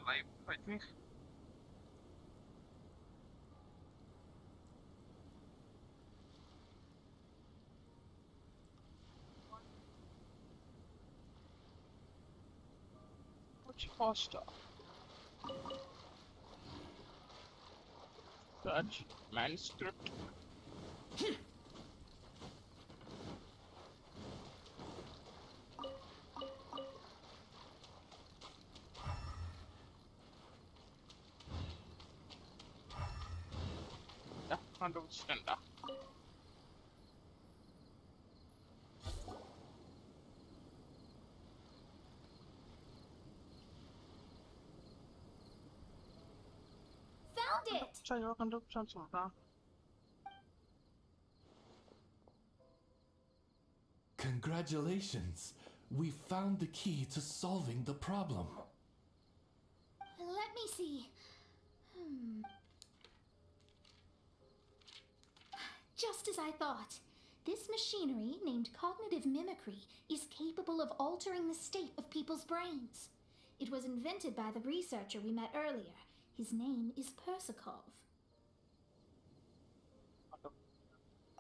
live, I think. Much faster. Search manuscript. Ja, kandelsständer. Found it! Jag kan uppsätta sådär. Congratulations! We found the key to solving the problem. Let me see. Just as I thought. This machinery, named cognitive mimicry, is capable of altering the state of people's brains. It was invented by the researcher we met earlier. His name is Persakov.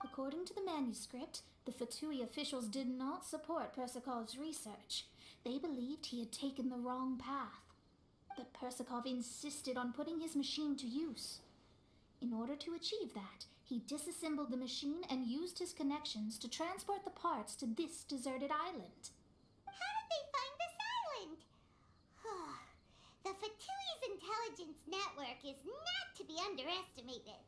According to the manuscript, the Fatui officials did not support Persakov's research. They believed he had taken the wrong path. But Persakov insisted on putting his machine to use. In order to achieve that, he disassembled the machine and used his connections to transport the parts to this deserted island. How did they find this island? The Fatui's intelligence network is not to be underestimated.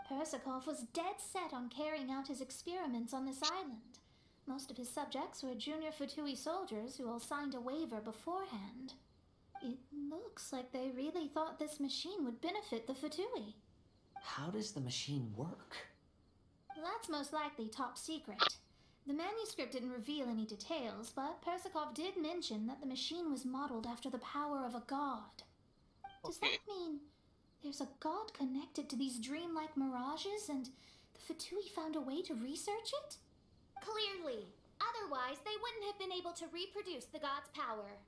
Persakov was dead set on carrying out his experiments on this island. Most of his subjects were junior Fatui soldiers who all signed a waiver beforehand. It looks like they really thought this machine would benefit the Fatui. How does the machine work? That's most likely top secret. The manuscript didn't reveal any details, but Persakov did mention that the machine was modeled after the power of a god. Does Okay. that mean there's a god connected to these dreamlike mirages and the Fatui found a way to research it? Clearly. Otherwise, they wouldn't have been able to reproduce the god's power.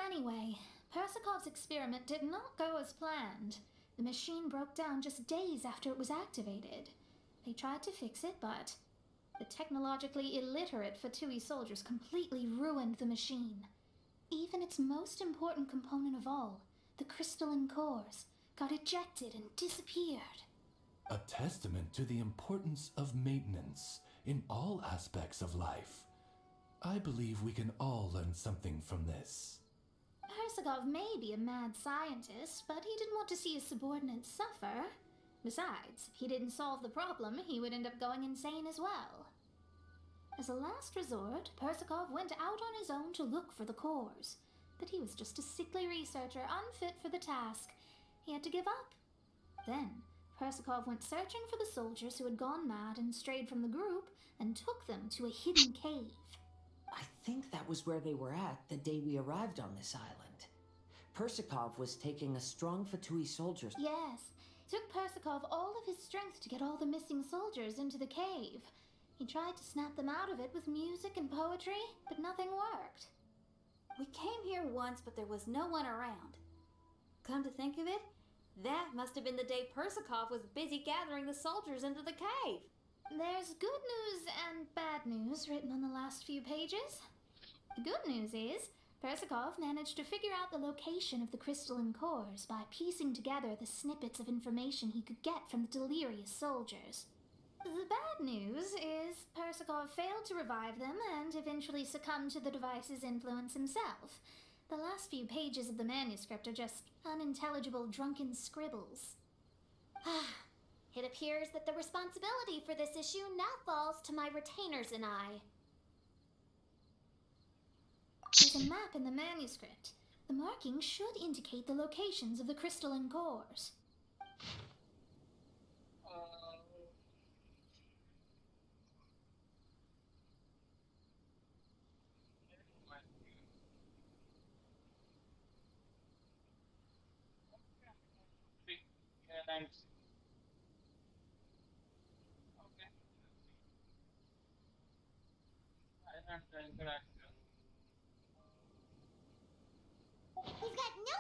Anyway, Persakov's experiment did not go as planned. The machine broke down just days after it was activated. They tried to fix it, but the technologically illiterate Fatui soldiers completely ruined the machine. Even its most important component of all, the crystalline cores, got ejected and disappeared. A testament to the importance of maintenance in all aspects of life. I believe we can all learn something from this. Persakov may be a mad scientist, but he didn't want to see his subordinates suffer. Besides, if he didn't solve the problem, he would end up going insane as well. As a last resort, Persakov went out on his own to look for the cores. But he was just a sickly researcher, unfit for the task. He had to give up. Then, Persakov went searching for the soldiers who had gone mad and strayed from the group, and took them to a hidden cave. I think that was where they were at the day we arrived on this island. Persakov was taking a strong Fatui soldier. Yes, it took Persakov all of his strength to get all the missing soldiers into the cave. He tried to snap them out of it with music and poetry, but nothing worked. We came here once, but there was no one around. Come to think of it, that must have been the day Persakov was busy gathering the soldiers into the cave. There's good news and bad news written on the last few pages. The good news is, Persakov managed to figure out the location of the crystalline cores by piecing together the snippets of information he could get from the delirious soldiers. The bad news is Persakov failed to revive them and eventually succumbed to the device's influence himself. The last few pages of the manuscript are just unintelligible drunken scribbles. It appears that the responsibility for this issue now falls to my retainers and I. There's a map in the manuscript. The markings should indicate the locations of the crystalline cores. Thanks. Okay. I have the interaction. We've got no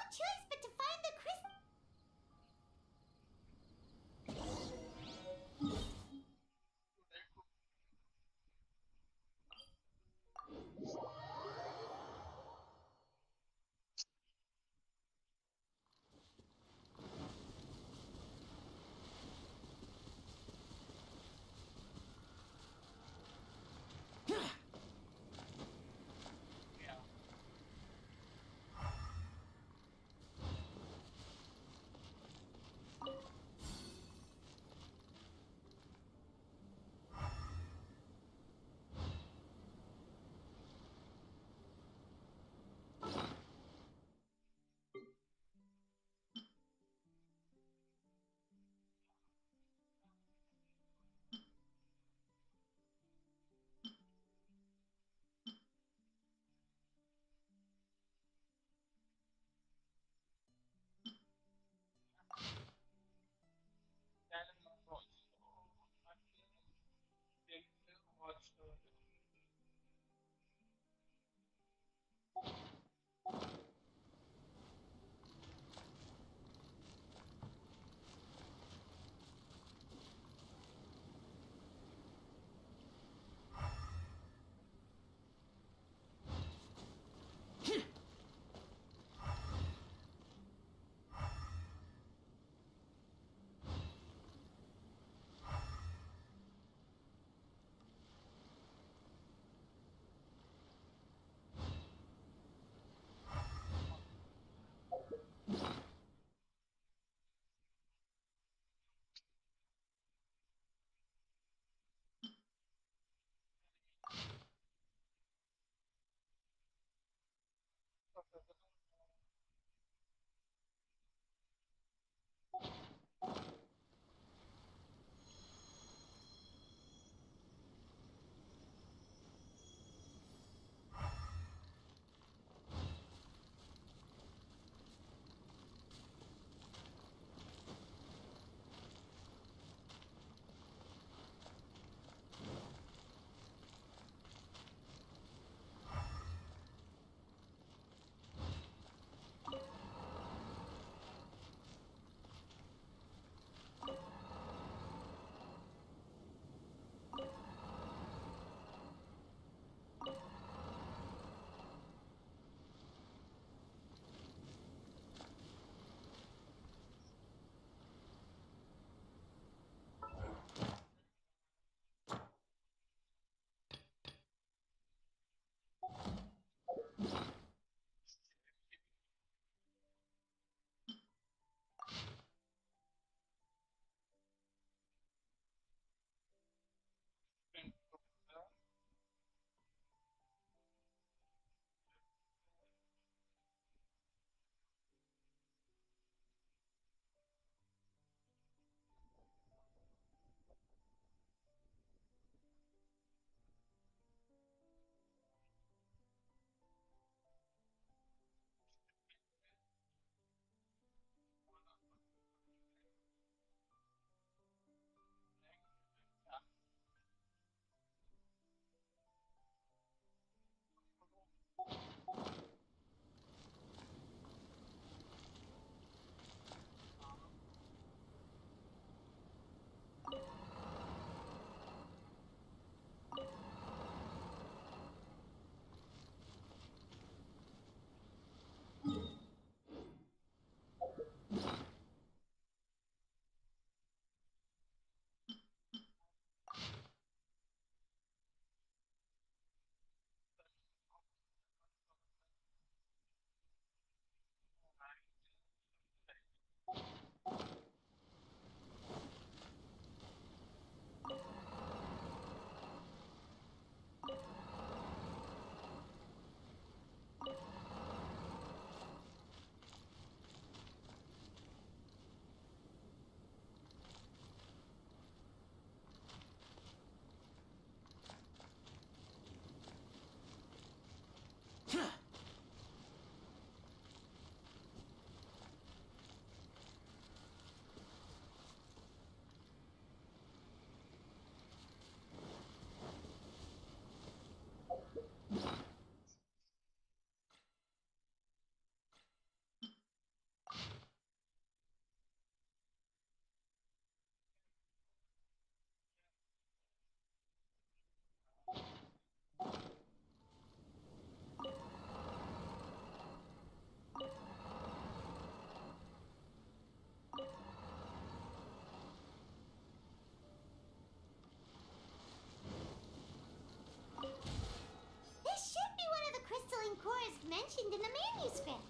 This should be one of the crystalline cores mentioned in the manuscript.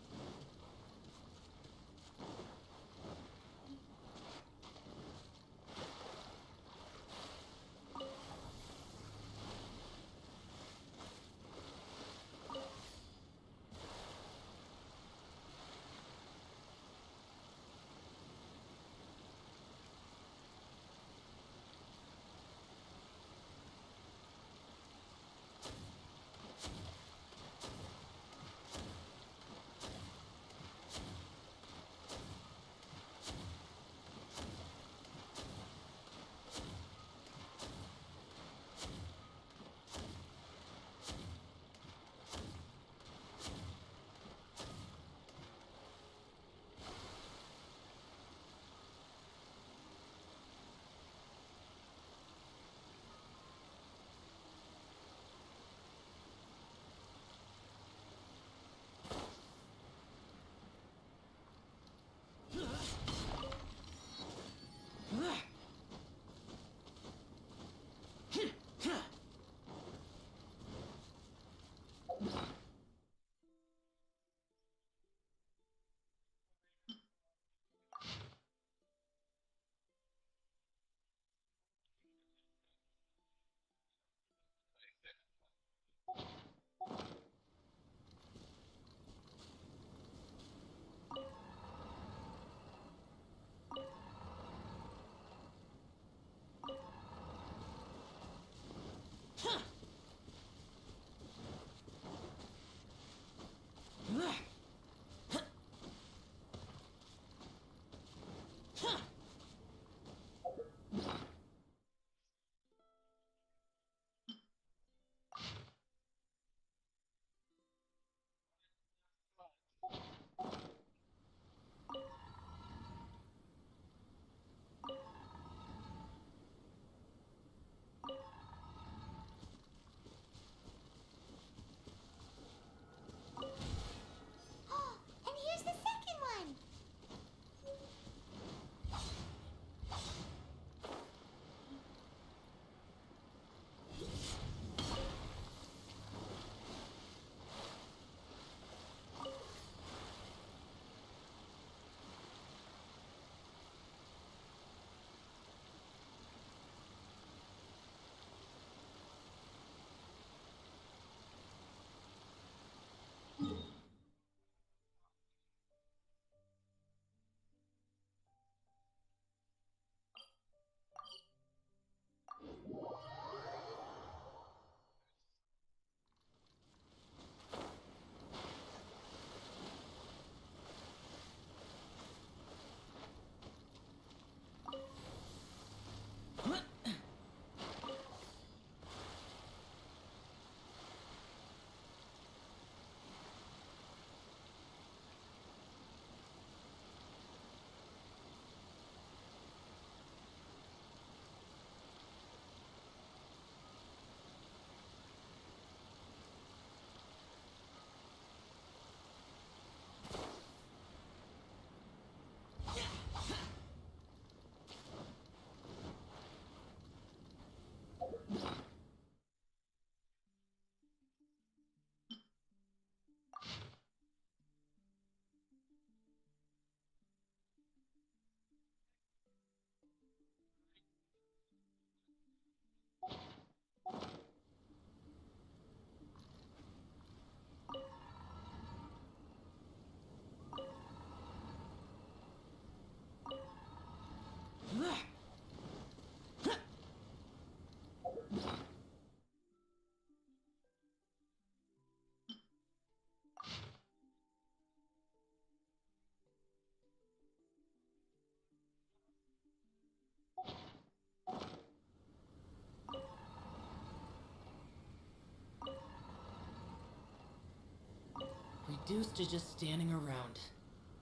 Reduced to just standing around.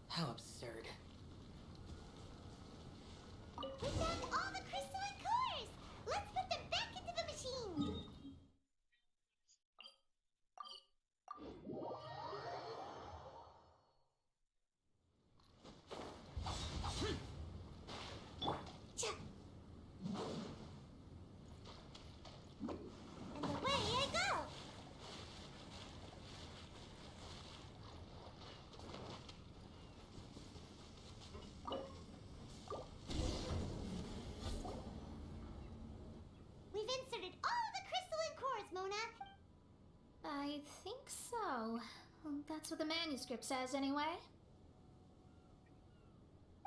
How absurd. We found all the crystalline cores! Let's put them back into the machine! Cha. And away I go! We've inserted all the crystalline cores, Mona! I think so. That's what the manuscript says, anyway.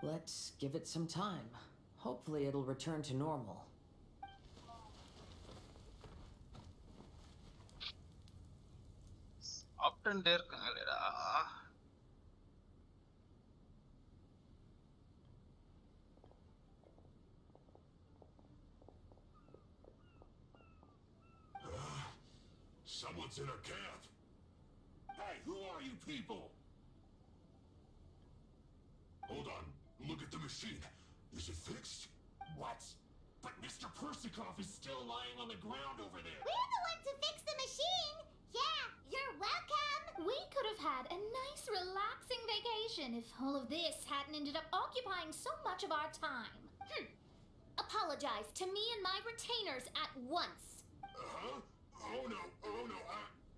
Let's give it some time. Hopefully it'll return to normal. சாப்பிட்டுட்டே இருக்காங்களேடா. Someone's in our camp. Hey, who are you people? Hold on. Look at the machine. Is it fixed? What? But Mr. Persikov is still lying on the ground over there. We're the ones who fixed the machine! Yeah, you're welcome! We could have had a nice, relaxing vacation if all of this hadn't ended up occupying so much of our time. Apologize to me and my retainers at once. Uh-huh? Oh no,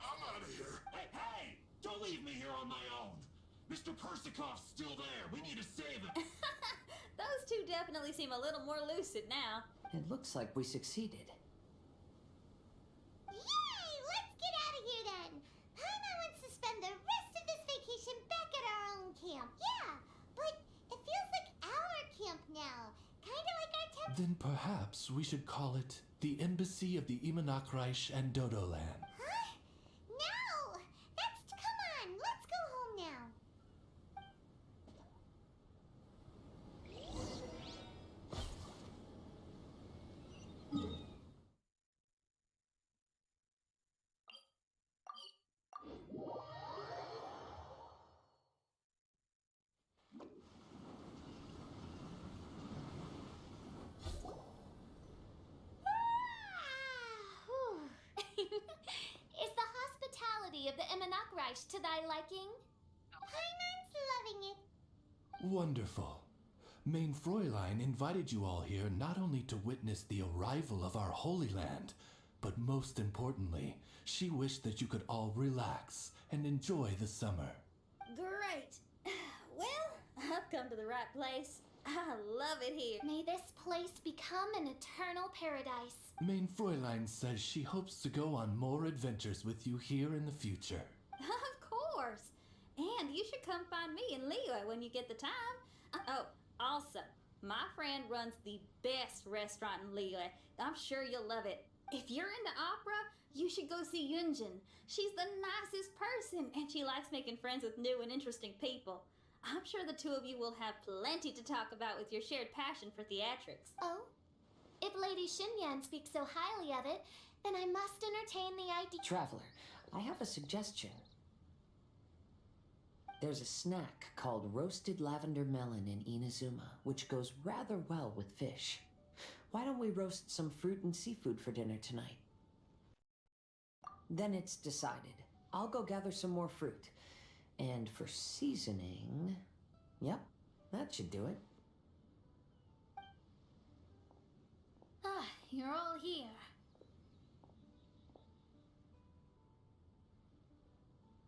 I'm out of here. Hey, hey! Don't leave me here on my own. Mr. Persikov's still there. We need to save him. Those two definitely seem a little more lucid now. It looks like we succeeded. Yay! Let's get out of here then! Paimon wants to spend the rest of this vacation back at our own camp. Yeah, but it feels like our camp now. Kinda like our temple. Then perhaps we should call it the Embassy of the Imanakreich and Dodoland. Huh? No! Come on, let's go home now. Is the hospitality of the Imanakreich to thy liking? Paimon's loving it. Wonderful. Main Fräulein invited you all here not only to witness the arrival of our Holy Land, but most importantly, she wished that you could all relax and enjoy the summer. Great. Well, I've come to the right place. I love it here. May this place become an eternal paradise. Main Fräulein says she hopes to go on more adventures with you here in the future. Of course. And you should come find me in Liyue when you get the time. Oh, also, my friend runs the best restaurant in Liyue. I'm sure you'll love it. If you're into opera, you should go see Yunjin. She's the nicest person, and she likes making friends with new and interesting people. I'm sure the two of you will have plenty to talk about with your shared passion for theatrics. Oh? If Lady Xinyan speaks so highly of it, then I must entertain the idea. Traveler, I have a suggestion. There's a snack called roasted lavender melon in Inazuma, which goes rather well with fish. Why don't we roast some fruit and seafood for dinner tonight? Then it's decided. I'll go gather some more fruit. And for seasoning... Yep, that should do it. Ah, you're all here.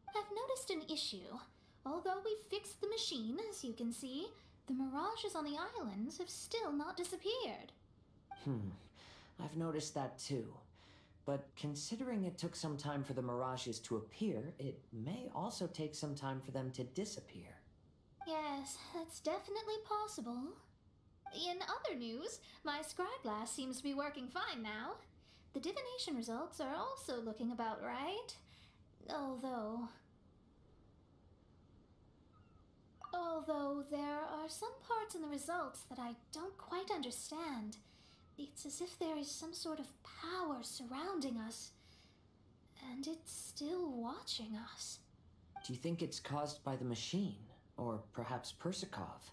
I've noticed an issue. Although we fixed the machine, as you can see, the mirages on the islands have still not disappeared. I've noticed that too. But considering it took some time for the mirages to appear, it may also take some time for them to disappear. Yes, that's definitely possible. In other news, my scryglass seems to be working fine now. The divination results are also looking about right. Although there are some parts in the results that I don't quite understand. It's as if there is some sort of power surrounding us, and it's still watching us. Do you think it's caused by the machine? Or perhaps Persikov?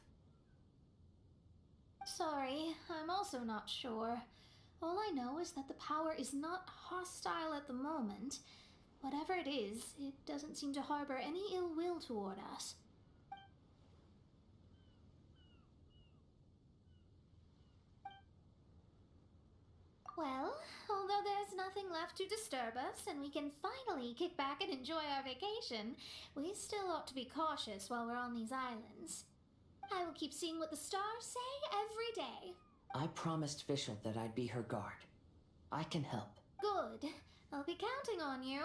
Sorry, I'm also not sure. All I know is that the power is not hostile at the moment. Whatever it is, it doesn't seem to harbor any ill will toward us. Well, although there's nothing left to disturb us and we can finally kick back and enjoy our vacation, we still ought to be cautious while we're on these islands. I will keep seeing what the stars say every day. I promised Fischl that I'd be her guard. I can help. Good. I'll be counting on you.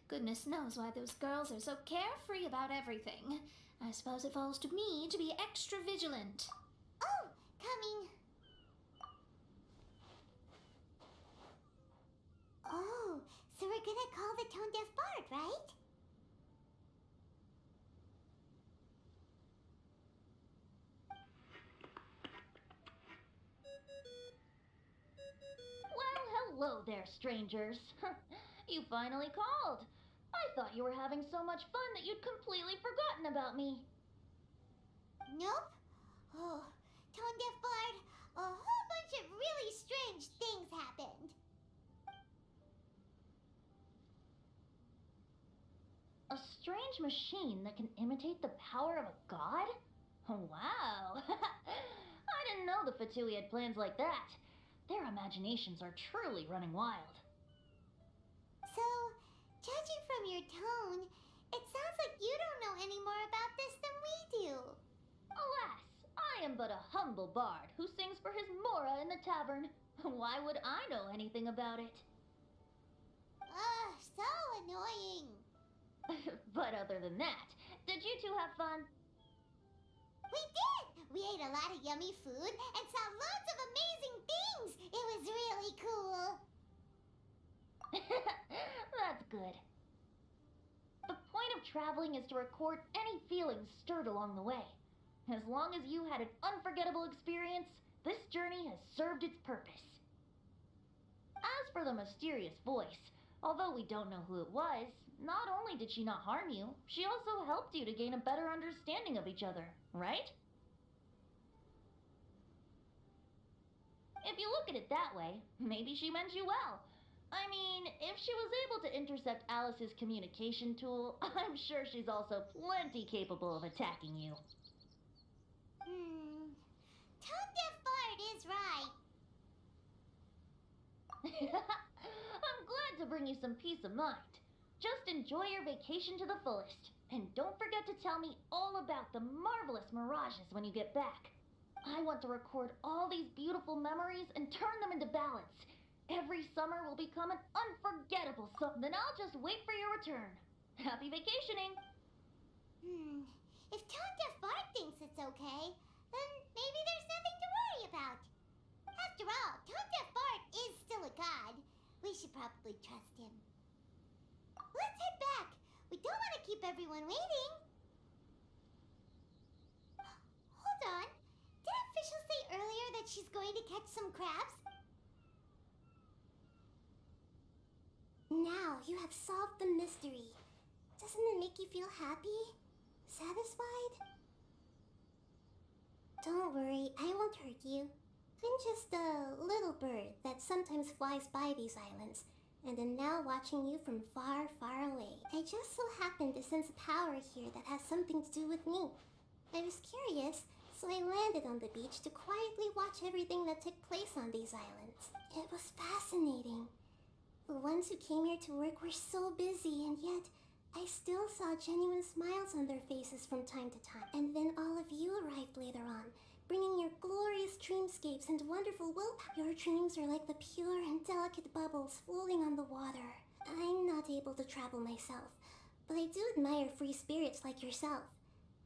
Goodness knows why those girls are so carefree about everything. I suppose it falls to me to be extra vigilant. Oh, coming. Oh, so we're gonna call the tone deaf bard, right? Well, hello there, strangers. You finally called. I thought you were having so much fun that you'd completely forgotten about me. Nope. Oh, tone deaf bard, a whole bunch of really strange things happened. A strange machine that can imitate the power of a god? Wow! I didn't know the Fatui had plans like that. Their imaginations are truly running wild. So, judging from your tone, it sounds like you don't know any more about this than we do. Alas, I am but a humble bard who sings for his Mora in the tavern. Why would I know anything about it? Ugh, so annoying. But other than that, did you two have fun? We did! We ate a lot of yummy food and saw lots of amazing things. It was really cool. That's good. The point of traveling is to record any feelings stirred along the way. As long as you had an unforgettable experience, this journey has served its purpose. As for the mysterious voice, although we don't know who it was, not only did she not harm you, she also helped you to gain a better understanding of each other, right? If you look at it that way, maybe she meant you well. I mean, if she was able to intercept Alice's communication tool, I'm sure she's also plenty capable of attacking you. Tone deaf bard is right. I'm glad to bring you some peace of mind. Just enjoy your vacation to the fullest. And don't forget to tell me all about the marvelous mirages when you get back. I want to record all these beautiful memories and turn them into ballads. Every summer will become an unforgettable summer. Then I'll just wait for your return. Happy vacationing! If tone deaf bard thinks it's okay, then maybe there's nothing to worry about. After all, tone deaf bard is still a god. We should probably trust him. Let's head back. We don't want to keep everyone waiting. Hold on. Didn't Fischl say earlier that she's going to catch some crabs? Now you have solved the mystery. Doesn't it make you feel happy? Satisfied? Don't worry, I won't hurt you. I'm just a little bird that sometimes flies by these islands, and am now watching you from far, far away. I just so happened to sense a power here that has something to do with me. I was curious, so I landed on the beach to quietly watch everything that took place on these islands. It was fascinating. The ones who came here to work were so busy, and yet I still saw genuine smiles on their faces from time to time. And then all of you arrived later on, bringing your glorious dreamscapes and wonderful willpower. Your dreams are like the pure and delicate bubbles floating on the water. I'm not able to travel myself, but I do admire free spirits like yourself.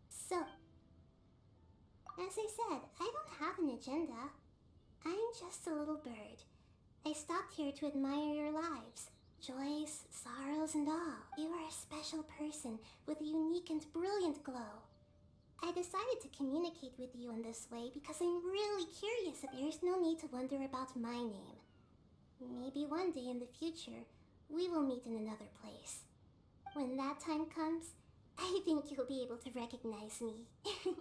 So, as I said, I don't have an agenda. I'm just a little bird. I stopped here to admire your lives. Joys, sorrows, and all. You are a special person with a unique and brilliant glow. I decided to communicate with you in this way because I'm really curious. There's no need to wonder about my name. Maybe one day in the future, we will meet in another place. When that time comes, I think you'll be able to recognize me. Hey,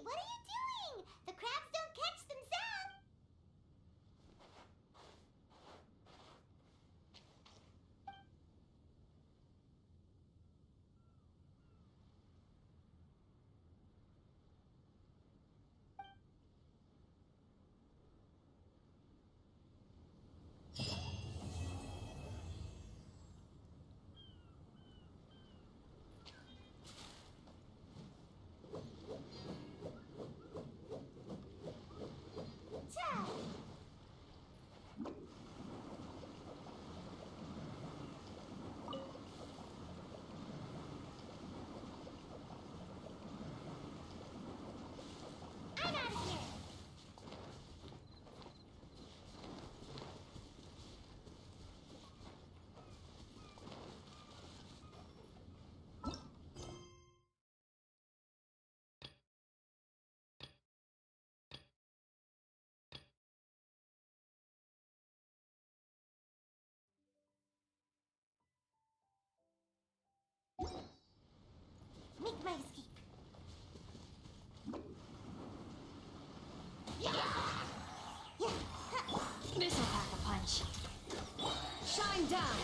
what are you doing? The crabs don't catch themselves. I'm out of here. Make my escape. This'll pack a punch. Shine down!